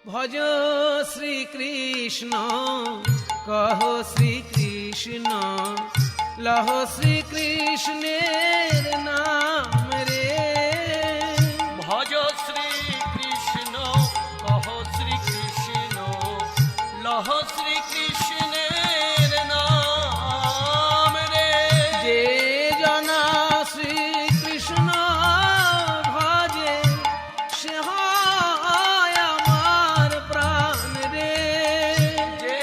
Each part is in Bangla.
ভজ শ্রীকৃষ্ণ কহ শ্রীকৃষ্ণ লহ শ্রীকৃষ্ণের নাম রে। ভজ শ্রীকৃষ্ণ কহ শ্রীকৃষ্ণ লহ শ্রীকৃষ্ণের নাম রে। যে জনা শ্রীকৃষ্ণ ভজে সে হয় আমার প্রাণ রে। যে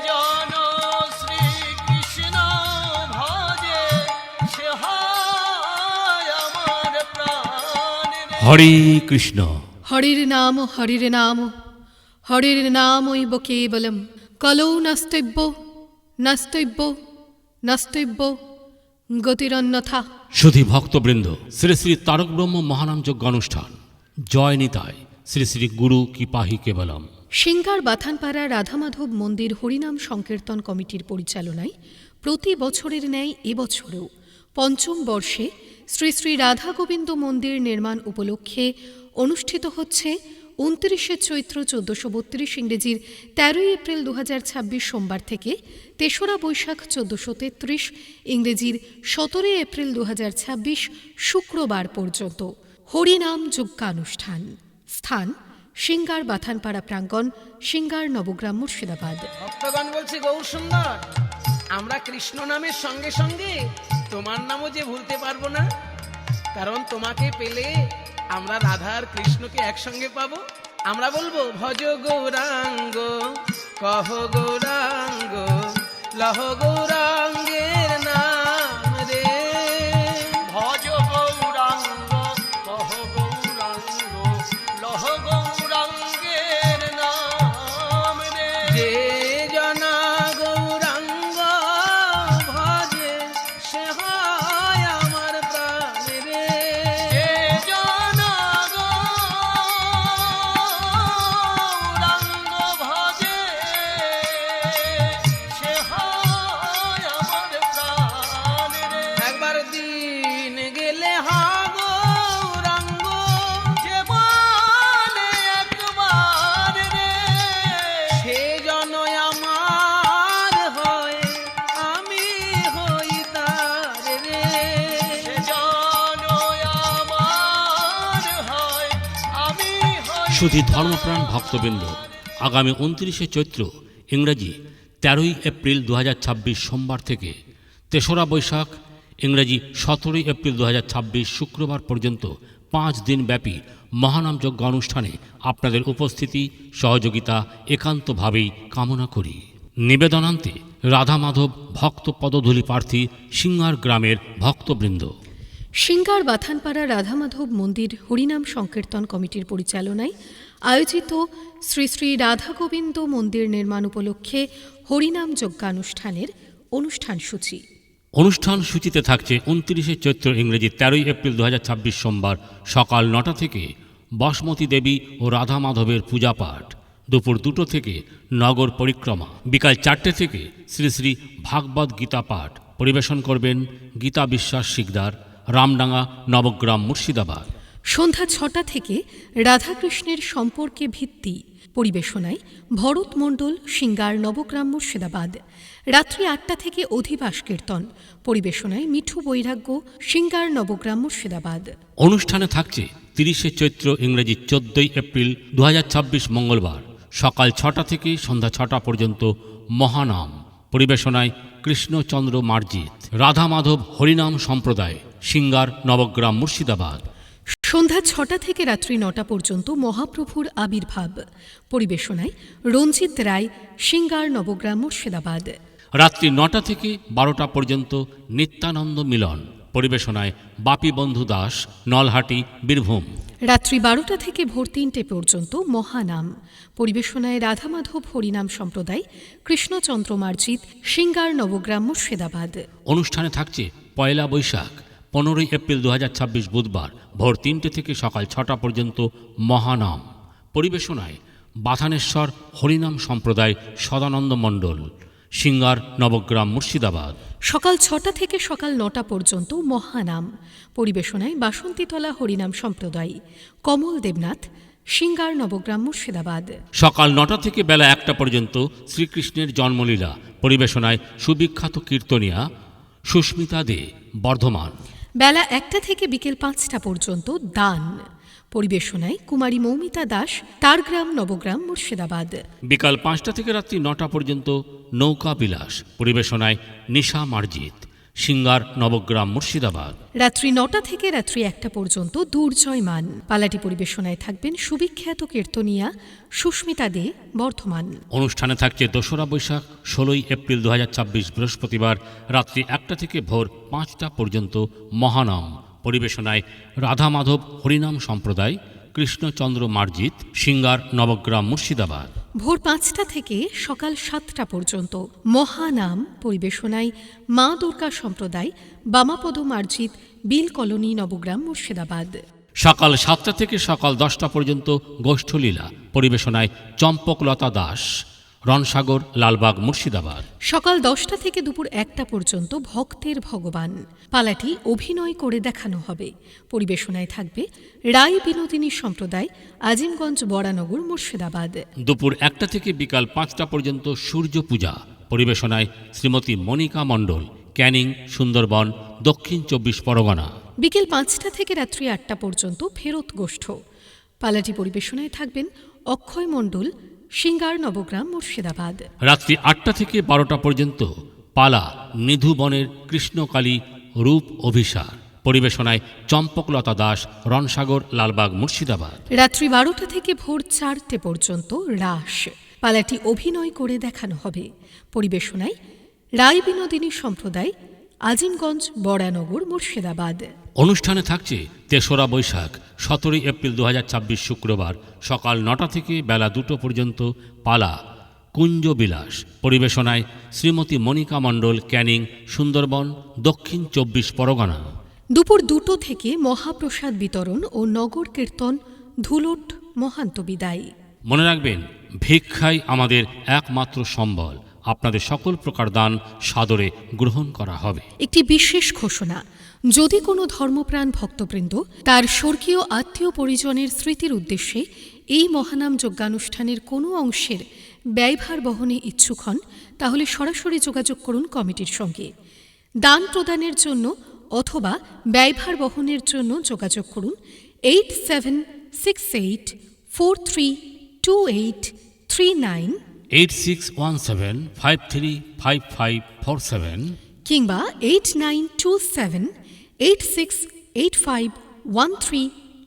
জন শ্রীকৃষ্ণ ভজে সে হয় আমার প্রাণ রে। হরে কৃষ্ণ। হরির নাম হরির নামৈব কেবলম কলৌ নাস্তব্য নাস্তব্য নাস্তব্য গতিরন্যথা। সুধী ভক্তবৃন্দ, শ্রী শ্রী তারক ব্রহ্ম মহানাম যজ্ঞ অনুষ্ঠান জয় নিতাই শ্রী শ্রী গুরু কৃপাহি কেবলম। সিঙ্গার বাথানপাড়া রাধামাধব মন্দির হরিনাম সংকীর্তন কমিটির পরিচালনায় প্রতি বছরের ন্যায় এবছরেও পঞ্চম বর্ষে শ্রী শ্রী রাধা গোবিন্দ মন্দির নির্মাণ উপলক্ষে অনুষ্ঠিত হচ্ছে 29শে চৈত্র 1432 ইংরেজির 13ই এপ্রিল 2026 সোমবার থেকে 3রা বৈশাখ 1433 ইংরেজির 17 এপ্রিল 2026 শুক্রবার পর্যন্ত হরিনাম যজ্ঞানুষ্ঠান। স্থান সিঙ্গার বাথানপাড়া প্রাঙ্গণ, সিঙ্গার নবগ্রাম, মুর্শিদাবাদ। ভক্তগণ বলছি গৌর সুন্দর, আমরা কৃষ্ণ নামের সঙ্গে সঙ্গে তোমার নামও যে ভুলতে পারবো না, কারণ তোমাকে পেলে আমরা রাধা আর কৃষ্ণকে একসঙ্গে পাবো। আমরা বলবো ভজ গৌরাঙ্গ কহ গৌরাঙ্গ লহ গৌরাঙ্গের নাম রে। ভজ গৌরাঙ্গ কহ গৌরাঙ্গ লহ গৌরাঙ্গের নাম রে। যে জনা গৌরাঙ্গ ভজে সে হয় আমার প্রাণ রে। যে জন গৌরাঙ্গ ভজে সে হয় আমার প্রাণ রে। একবার দিন গেলে হা গৌরাঙ্গ যে বলে একবার রে সে জন আমার হয় আমি হই তার রে। সে জন আমার হয় আমি হই। সুধী ধর্মপ্রাণ ভক্তবৃন্দ, আগামী 29শে চৈত্র ইংরেজি 13ই এপ্রিল 2026 সোমবার থেকে 3রা বৈশাখ ইংরেজি 17ই এপ্রিল 2026 শুক্রবার পর্যন্ত 5 দিন ব্যাপী মহানাম যজ্ঞ অনুষ্ঠানে আপনাদের উপস্থিতি সহযোগিতা একান্তভাবেই কামনা করি। নিবেদনান্তে রাধা মাধব ভক্ত পদধূলি প্রার্থী সিঙ্গার গ্রামের ভক্তবৃন্দ। সিঙ্গার বাথানপাড়া রাধামাধব মন্দির হরিনাম সংকীর্তন কমিটির পরিচালনায় আয়োজিত শ্রী শ্রী রাধা গোবিন্দ মন্দির নির্মাণ উপলক্ষে হরিনাম যজ্ঞানুষ্ঠানের অনুষ্ঠান সূচি। অনুষ্ঠান সূচিতে থাকছে 29শে চৈত্র ইংরেজি 13ই এপ্রিল 2026 সোমবার সকাল 9টা থেকে বাসমতী দেবী ও রাধা মাধবের পূজা পাঠ, দুপুর 2টো থেকে নগর পরিক্রমা, বিকাল 4টে থেকে শ্রী শ্রী ভাগবত গীতা পাঠ পরিবেশন করবেন গীতা বিশ্বাস শিকদার, রামডাঙ্গা, নবগ্রাম, মুর্শিদাবাদ। সন্ধ্যা 6টা থেকে রাধাকৃষ্ণের সম্পর্কে ভিত্তি পরিবেশনায় ভরত মণ্ডল, সিঙ্গার, নবগ্রাম, মুর্শিদাবাদ। রাত্রি 8টা থেকে অধিবাস কীর্তন পরিবেশনায় মিঠু বৈরাগ্য, সিঙ্গার, নবগ্রাম, মুর্শিদাবাদ। অনুষ্ঠানে থাকছে 30শে চৈত্র ইংরেজি 14ই এপ্রিল 2026 মঙ্গলবার সকাল 6টা থেকে সন্ধ্যা 6টা পর্যন্ত মহানাম পরিবেশনায় কৃষ্ণচন্দ্র মার্জিত, রাধা মাধব হরিনাম সম্প্রদায়, সিঙ্গার, নবগ্রাম, মুর্শিদাবাদ। সন্ধ্যা 6টা থেকে রাত্রি 9টা পর্যন্ত মহাপ্রভুর আবির্ভাব পরিবেশনায় রঞ্জিত রায়, সিঙ্গার, নবগ্রাম, মুর্শিদাবাদ। রাত্রি 9টা থেকে 12টা পর্যন্ত নিত্যানন্দ মিলন পরিবেশনায় বাপি বন্ধু দাস, নলহাটি, বীরভূম। রাত্রি 12টা থেকে ভোর 3টে পর্যন্ত মহানাম পরিবেশনায় রাধামাধব হরিনাম সম্প্রদায়, কৃষ্ণচন্দ্র মার্জিত, সিঙ্গার, নবগ্রাম, মুর্শিদাবাদ। অনুষ্ঠানে থাকছে পয়লা বৈশাখ 15ই এপ্রিল 2026 বুধবার ভোর 3টে থেকে সকাল 6টা পর্যন্ত মহানাম পরিবেশনায় বাথানেশ্বর হরিনাম সম্প্রদায়, সদানন্দ মণ্ডল, সিঙ্গার, নবগ্রাম, মুর্শিদাবাদ। সকাল 6টা থেকে সকাল 9টা পর্যন্ত মহানাম পরিবেশনায় বাসন্তীতলা হরিনাম সম্প্রদায়, কমল দেবনাথ, সিঙ্গার নবগ্রাম মুর্শিদাবাদ। সকাল 9টা থেকে বেলা 1টা পর্যন্ত শ্রীকৃষ্ণের জন্মলীলা পরিবেশনায় সুবিখ্যাত কীর্তনিয়া সুস্মিতা দে, বর্ধমান। বেলা 1টা থেকে বিকেল 5টা পর্যন্ত দান পরিবেশনায় কুমারী মৌমিতা দাস, তারগ্রাম নবগ্রাম মুর্শিদাবাদ। বিকাল 5টা থেকে রাত্রি 9টা পর্যন্ত নৌকা বিলাস পরিবেশনায় নিশা মার্জিত, সিঙ্গার নবগ্রাম মুর্শিদাবাদ। রাত্রি 9টা থেকে রাত্রি 1টা পর্যন্ত দুর্জয় মান পালাটি পরিবেশনায় থাকবেন সুবিখ্যাত কীর্তনিয়া সুস্মিতা দে, বর্ধমান। অনুষ্ঠানে থাকছে 2রা বৈশাখ 16ই এপ্রিল 2026 বৃহস্পতিবার রাত্রি 1টা থেকে ভোর 5টা পর্যন্ত মহানাম পরিবেশনায় রাধা মাধব হরিনাম সম্প্রদায়, কৃষ্ণচন্দ্র মার্জিত, সিঙ্গার নবগ্রাম মুর্শিদাবাদ। ভোর 5টা থেকে সকাল 7টা পর্যন্ত মহানাম পরিবেশনায় মা দুর্গা সম্প্রদায়, বামাপদ মার্জিত, বিল কলোনি নবগ্রাম মুর্শিদাবাদ। সকাল 7টা থেকে সকাল 10টা পর্যন্ত গোষ্ঠলীলা পরিবেশনায় চম্পকলতা দাস, রণসাগর, লালবাগ, মুর্শিদাবাদ। সকাল 10টা থেকে দুপুর 1টা পর্যন্ত ভক্তের ভগবান পালাটি অভিনয় করে দেখানো হবে। পরিবেশনায় থাকবে রায় বিনোদিনী সম্প্রদায়, আজিমগঞ্জ, বরানগর, মুর্শিদাবাদ। দুপুর 1টা থেকে বিকাল 5টা পর্যন্ত সূর্য পূজা পরিবেশনায় শ্রীমতী মনিকা মণ্ডল, ক্যানিং, সুন্দরবন, দক্ষিণ 24 পরগনা। বিকেল 5টা থেকে রাত্রি 8টা পর্যন্ত ফেরত গোষ্ঠ পালাটি পরিবেশনায় থাকবেন অক্ষয় মণ্ডল, সিঙ্গার নবগ্রাম মুর্শিদাবাদ। রাত্রি 8টা থেকে 12টা পর্যন্ত পালা নিধুবনের কৃষ্ণকালী রূপ অভিসার পরিবেশনায় চম্পকলতা দাস, রণসাগর, লালবাগ, মুর্শিদাবাদ। রাত্রি 12টা থেকে ভোর 4টে পর্যন্ত রাস পালাটি অভিনয় করে দেখানো হবে। পরিবেশনায় রায় বিনোদিনী সম্প্রদায়, আজিমগঞ্জ, বরানগর, মুর্শিদাবাদ। অনুষ্ঠানে থাকছে 3রা বৈশাখ 17ই এপ্রিল 2026 শুক্রবার সকাল 9টা থেকে বেলা 2টো পর্যন্ত পালা কুঞ্জ বিলাস পরিবেশনায় শ্রীমতী মনিকা মণ্ডল, ক্যানিং, সুন্দরবন, দক্ষিণ 24 পরগনা। দুপুর 2টো থেকে মহাপ্রসাদ বিতরণ ও নগর কীর্তন, ধুলট মহান্ত বিদায়। মনে রাখবেন, ভিক্ষাই আমাদের একমাত্র সম্বল। আপনাদের সকল প্রকার দান সাদরে গ্রহণ করা হবে। একটি বিশেষ ঘোষণা, যদি কোনো ধর্মপ্রাণ ভক্তবৃন্দ তার স্বর্গীয় আত্মীয় পরিজনের স্মৃতির উদ্দেশ্যে এই মহানাম যজ্ঞানুষ্ঠানের কোনো অংশের ব্যয়ভার বহনে ইচ্ছুক হন, তাহলে সরাসরি যোগাযোগ করুন কমিটির সঙ্গে। দান প্রদানের জন্য অথবা ব্যয়ভার বহনের জন্য যোগাযোগ করুন 8768432839 8617535547 কিংবা 8927868513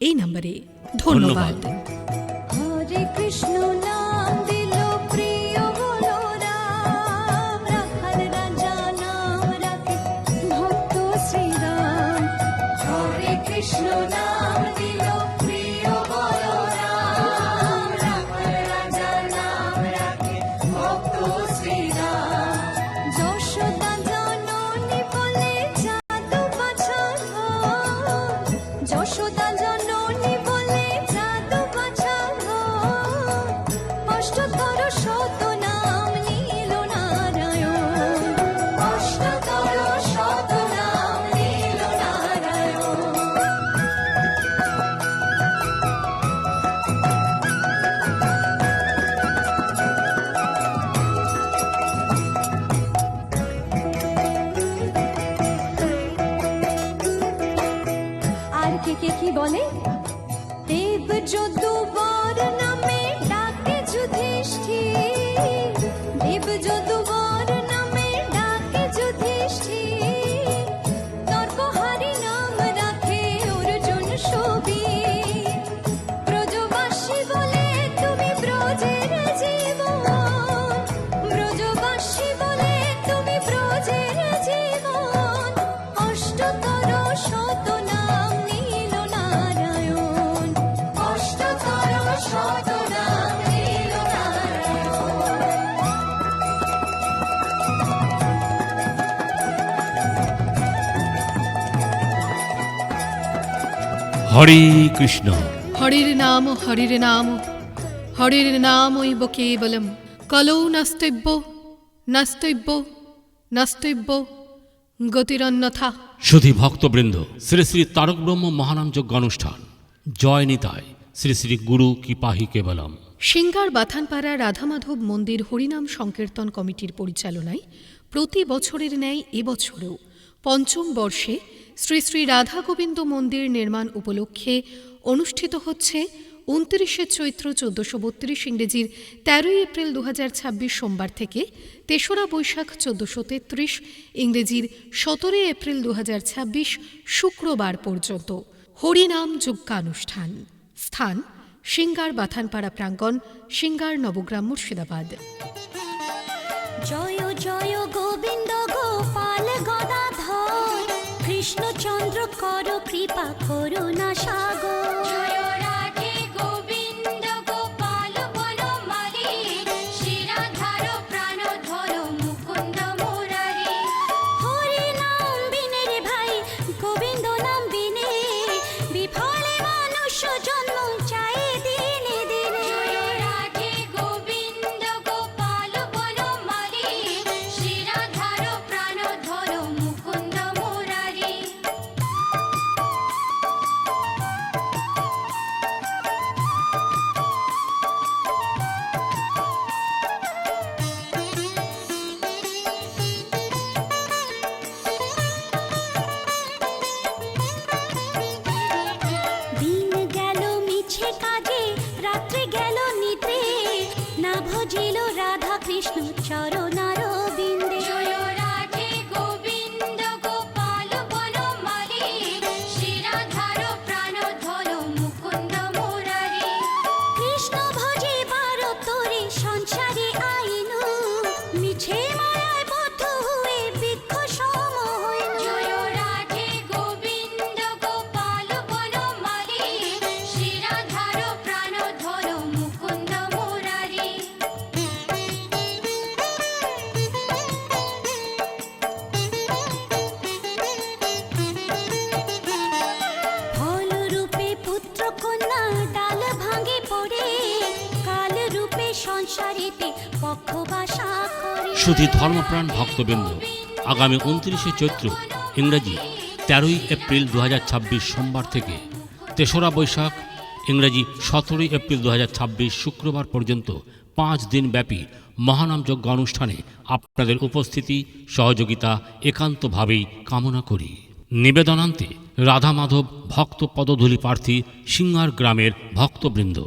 এই নম্বরে। ধন্যবাদ। হরে কৃষ্ণ নাম দিল প্রিয় হলো রাম, রাখাল রাজা নাম রাখে ভক্ত শ্রীরাম। হরে কৃষ্ণ নাম দিল প্রিয় হলো রাম, রাখাল রাজা নাম রাখে ভক্ত শ্রীরাম। যশোদা জননী বলে জাদু বাছানো, যশোদা জননী বলে জাদু বাছানো, অষ্টতর শত নাম নীল নারায়ণ, অষ্টতর শত নাম নীল নারায়ণ। আর কে কি বলে? দেব যদুবর নামে ডাকে যুধিষ্ঠির, দেব যদুবর নামে ডাকে যুধিষ্ঠির, নরকহারি নাম রাখে অর্জুন সুবীর। ব্রজবাসী বলে তুমি ব্রজের জীবন, ব্রজবাসী বলে তুমি ব্রজের জীবন, অষ্টতর শত নাম নীল নারায়ণ, অষ্টতর শত নাম নীল নারায়ণ। হরে কৃষ্ণ। হরির নাম হরির নাম হরির নামৈব কেবলম, কলৌ নাস্তব্য নাস্তব্য নাস্তব্য গতিরন্যথা। সুধী ভক্তবৃন্দ, শ্রী শ্রী তারক ব্রহ্ম মহানাম যজ্ঞ অনুষ্ঠান জয় নিতাই শ্রী শ্রী গুরু কিপাহি কেবলম। সিঙ্গার বাথানপাড়া রাধামাধব মন্দির হরিনাম সংকীর্তন কমিটির পরিচালনায় প্রতি বছরের ন্যায় এবছরেও পঞ্চম বর্ষে শ্রী শ্রী রাধা গোবিন্দ মন্দির নির্মাণ উপলক্ষে অনুষ্ঠিত হচ্ছে 29শে চৈত্র 1432 ইংরেজির 13ই এপ্রিল 2026 সোমবার থেকে 3রা বৈশাখ 1433 ইংরেজির 17 এপ্রিল 2026 শুক্রবার পর্যন্ত হরিনাম যজ্ঞানুষ্ঠান। স্থান সিঙ্গার বাথানপাড়া প্রাঙ্গণ, সিঙ্গার নবগ্রাম, মুর্শিদাবাদ। জয় জয় গোবিন্দ গোপাল গদাধর, কৃষ্ণচন্দ্র কর কৃপা করুণা সাগর। জয় রাধে গোবিন্দ গোপাল বনমালী, শিরাধার প্রাণধর মুকুন্দ মুরারি। হরি নাম বিনে রে ভাই, গোবিন্দ নাম বিনে, বিফলে মানুষ জন্ম চাই দিনে দিনে। জয় রাধে গোবিন্দ গোপাল বনমালী, শিরাধার প্রাণধর মুকুন্দ মুরারি। দিন গেল মিছে কাজে, রাত্রি গেল নিদ্রে, না ভজিল রাধা কৃষ্ণ চরণার বিন্দে। জয় রাধে গোবিন্দ গোপাল বনমালী, শিরাধার প্রাণধর মুকুন্দ মুরারি। কৃষ্ণ ভজিবার তোরে সংসারে আইনু, মিছে মায়ায় বদ্ধ হয়ে বৃক্ষ সম হইনু। জয় রাধে গোবিন্দ গোপাল বনমালী, শিরাধার প্রাণধর মুকুন্দ মুরারি। ফল রূপে পুত্র কন্যা ডাল ভাঙে পড়ে, কাল রূপে সংসারেতে পক্ষ বাসা করে। শুধু ধর্মপ্রাণ ভক্তবৃন্দ, আগামী 29শে চৈত্র ইংরাজি 13ই এপ্রিল 2026 সোমবার থেকে 3রা বৈশাখ ইংরাজি 17ই এপ্রিল 2026 শুক্রবার পর্যন্ত 5 দিন ব্যাপী মহানাম যজ্ঞ অনুষ্ঠানে আপনাদের উপস্থিতি সহযোগিতা একান্তভাবেই কামনা করি। নিবেদনান্তে রাধা মাধব ভক্ত পদধূলি প্রার্থী সিঙ্গার গ্রামের ভক্তবৃন্দ।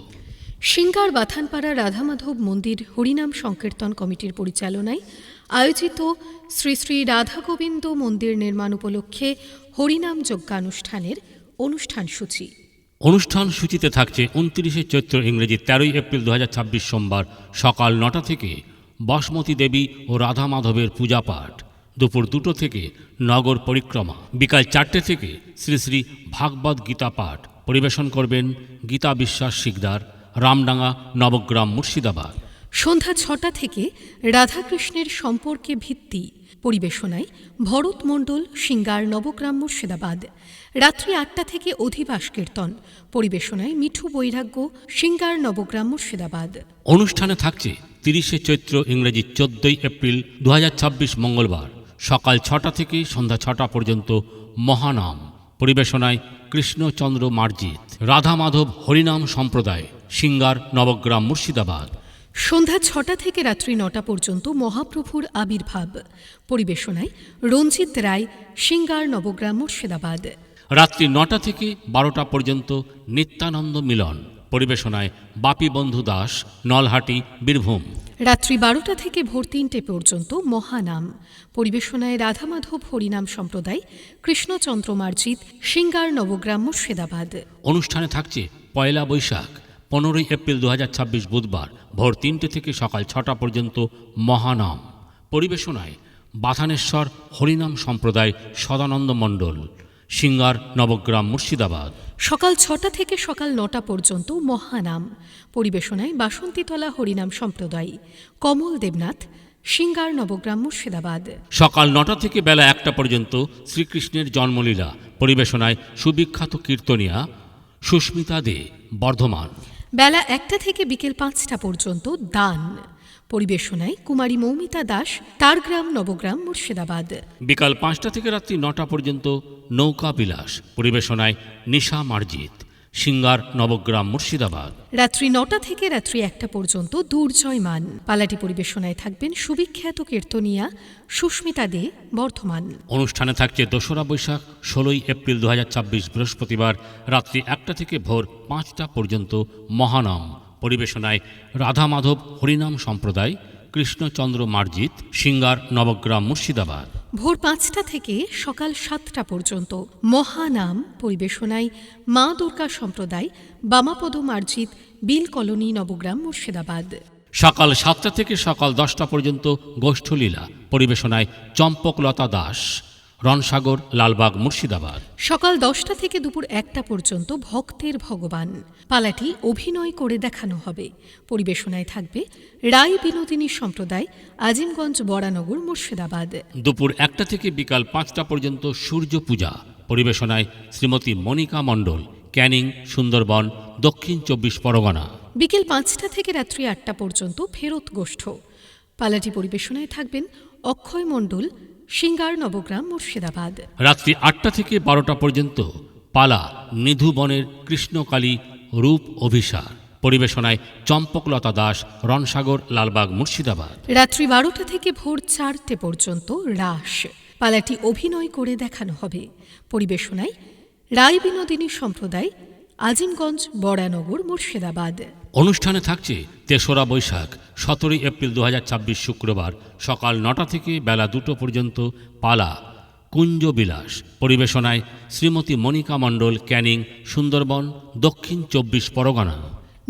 সিঙ্গার বাথানপাড়া রাধামাধব মন্দির হরিনাম সংকীর্তন কমিটির পরিচালনায় আয়োজিত শ্রী শ্রী রাধা গোবিন্দ মন্দির নির্মাণ উপলক্ষে হরিনাম যজ্ঞানুষ্ঠানের অনুষ্ঠান সূচি। অনুষ্ঠান সূচিতে থাকছে 29শে চৈত্র ইংরেজি 13ই এপ্রিল 2026 সোমবার সকাল 9টা থেকে বাসমতী দেবী ও রাধা মাধবের পূজা পাঠ, দুপুর 2টো থেকে নগর পরিক্রমা, বিকাল 4টে থেকে শ্রী শ্রী ভাগবত গীতা পাঠ পরিবেশন করবেন গীতা বিশ্বাস শিকদার, রামডাঙ্গা, নবগ্রাম, মুর্শিদাবাদ। সন্ধ্যা 6টা থেকে রাধাকৃষ্ণের সম্পর্কে ভিত্তি পরিবেশনায় ভরত মণ্ডল, সিঙ্গার, নবগ্রাম, মুর্শিদাবাদ। রাত্রি 8টা থেকে অধিবাস কীর্তন পরিবেশনায় মিঠু বৈরাগ্য, সিঙ্গার, নবগ্রাম, মুর্শিদাবাদ। অনুষ্ঠানে থাকছে 30শে চৈত্র ইংরেজি 14ই এপ্রিল 2026 মঙ্গলবার সকাল 6টা থেকে সন্ধ্যা 6টা পর্যন্ত মহানাম পরিবেশনায় কৃষ্ণচন্দ্র মার্জিত, রাধা মাধব হরিনাম সম্প্রদায়, সিঙ্গার, নবগ্রাম, মুর্শিদাবাদ। সন্ধ্যা 6টা থেকে রাত্রি 9টা পর্যন্ত মহাপ্রভুর আবির্ভাব পরিবেশনায় রঞ্জিত রায়, সিঙ্গার, নবগ্রাম, মুর্শিদাবাদ। রাত্রি 9টা থেকে 12টা পর্যন্ত নিত্যানন্দ মিলন পরিবেশনায় বাপি বন্ধু দাস, নলহাটি, বীরভূম। রাত্রি 12টা থেকে ভোর 3টে পর্যন্ত মহানাম পরিবেশনায় রাধামাধব হরিনাম সম্প্রদায়, কৃষ্ণচন্দ্র মার্জিত, সিঙ্গার, নবগ্রাম, মুর্শিদাবাদ। অনুষ্ঠানে থাকছে পয়লা বৈশাখ 15ই এপ্রিল 2026 বুধবার ভোর 3টে থেকে সকাল 6টা পর্যন্ত মহানাম পরিবেশনায় বাথানেশ্বর হরিনাম সম্প্রদায়, সদানন্দ মণ্ডল, সিঙ্গার, নবগ্রাম, মুর্শিদাবাদ। সকাল 6টা থেকে সকাল 9টা পর্যন্ত মহানাম পরিবেশনায় বাসন্তীতলা হরিনাম সম্প্রদায়, কমল দেবনাথ, সিঙ্গার, নবগ্রাম, মুর্শিদাবাদ। সকাল 9টা থেকে বেলা 1টা পর্যন্ত শ্রীকৃষ্ণের জন্মলীলা পরিবেশনায় সুবিখ্যাত কীর্তনিয়া সুস্মিতা দে, বর্ধমান। বেলা 1টা থেকে বিকেল 5টা পর্যন্ত দান পরিবেশনায় কুমারী মৌমিতা দাস, তারগ্রাম, নবগ্রাম, মুর্শিদাবাদ। বিকাল 5টা থেকে রাত্রি 9টা পর্যন্ত নৌকা বিলাস পরিবেশনায় নিশা মার্জিত, সিঙ্গার নবগ্রাম মুর্শিদাবাদ। রাত্রি 9টা থেকে রাত্রি 1টা পর্যন্ত দুর্জয়মান। পালাটি পরিবেশনায় থাকবেন সুবিখ্যাত কীর্তনিয়া সুস্মিতা দে, বর্ধমান। অনুষ্ঠানে থাকছে 2রা বৈশাখ 16ই এপ্রিল 2026 বৃহস্পতিবার রাত্রি 1টা থেকে ভোর 5টা পর্যন্ত মহানাম। পরিবেশনায় রাধা মাধব হরিনাম সম্প্রদায়, কৃষ্ণচন্দ্র মার্জিত, সিঙ্গার নবগ্রাম মুর্শিদাবাদ। ভোর 5টা থেকে সকাল 7টা পর্যন্ত মহানাম। পরিবেশনায় মা দুর্গা সম্প্রদায়, বামাপদ মার্জিত, বিল কলোনি, নবগ্রাম, মুর্শিদাবাদ। সকাল 7টা থেকে সকাল 10টা পর্যন্ত গোষ্ঠলীলা। পরিবেশনায় চম্পকলতা দাস, রণসাগর, লালবাগ, মুর্শিদাবাদ। সকাল 10টা থেকে দুপুর 1টা পর্যন্ত ভক্তের ভগবান। পালাটি অভিনয় করে দেখানো হবে। পরিবেশনায় থাকবে রায় বিনোদিনী সম্প্রদায়, আজিমগঞ্জ, বরানগর, মুর্শিদাবাদ। দুপুর 1টা থেকে বিকাল 5টা পর্যন্ত সূর্য পূজা। পরিবেশনায় শ্রীমতী মনিকা মণ্ডল, ক্যানিং, সুন্দরবন, দক্ষিণ 24 পরগনা। বিকেল 5টা থেকে রাত্রি 8টা পর্যন্ত ফেরত গোষ্ঠ। পালাটি পরিবেশনায় থাকবেন অক্ষয় মণ্ডল, সিঙ্গার নবগ্রাম, মুর্শিদাবাদ। রাত্রি 8টা থেকে 12টা পর্যন্ত পালা নিধুবনের কৃষ্ণকালী রূপ অভিসার। পরিবেশনায় চম্পকলতা দাস, রণসাগর, লালবাগ, মুর্শিদাবাদ। রাত্রি 12টা থেকে ভোর 4টে পর্যন্ত রাস। পালাটি অভিনয় করে দেখানো হবে। পরিবেশনায় রায় বিনোদিনী সম্প্রদায়, আজিমগঞ্জ, বরানগর, মুর্শিদাবাদ। অনুষ্ঠানে থাকছে 3রা বৈশাখ 17ই এপ্রিল 2026 শুক্রবার সকাল 9টা থেকে বেলা 2টো পর্যন্ত পালা কুঞ্জ বিলাস। পরিবেশনায় শ্রীমতী মনিকা মণ্ডল, ক্যানিং, সুন্দরবন, দক্ষিণ 24 পরগনা।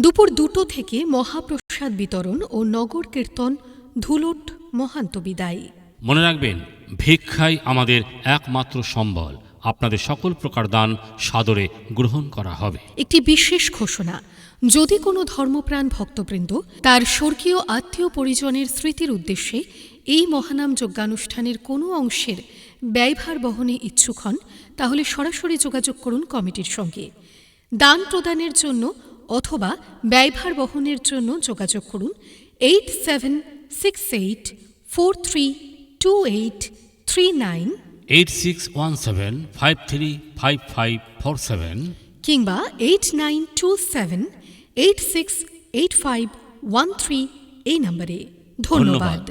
দুপুর 2টো থেকে মহাপ্রসাদ বিতরণ ও নগর কীর্তন, ধুলট, মহান্ত বিদায়। মনে রাখবেন, ভিক্ষাই আমাদের একমাত্র সম্বল। আপনাদের সকল প্রকার দান সাদরে গ্রহণ করা হবে। একটি বিশেষ ঘোষণা: যদি কোনো ধর্মপ্রাণ ভক্তবৃন্দ তার স্বর্গীয় আত্মীয় পরিজনের স্মৃতির উদ্দেশ্যে এই মহানাম যজ্ঞানুষ্ঠানের কোনো অংশের ব্যয়ভার বহনে ইচ্ছুক হন, তাহলে সরাসরি যোগাযোগ করুন কমিটির সঙ্গে। দান প্রদানের জন্য অথবা ব্যয়ভার বহনের জন্য যোগাযোগ করুন 8768432839 8617535547 কিংবা 8927868513 এই নম্বরে। ধন্যবাদ।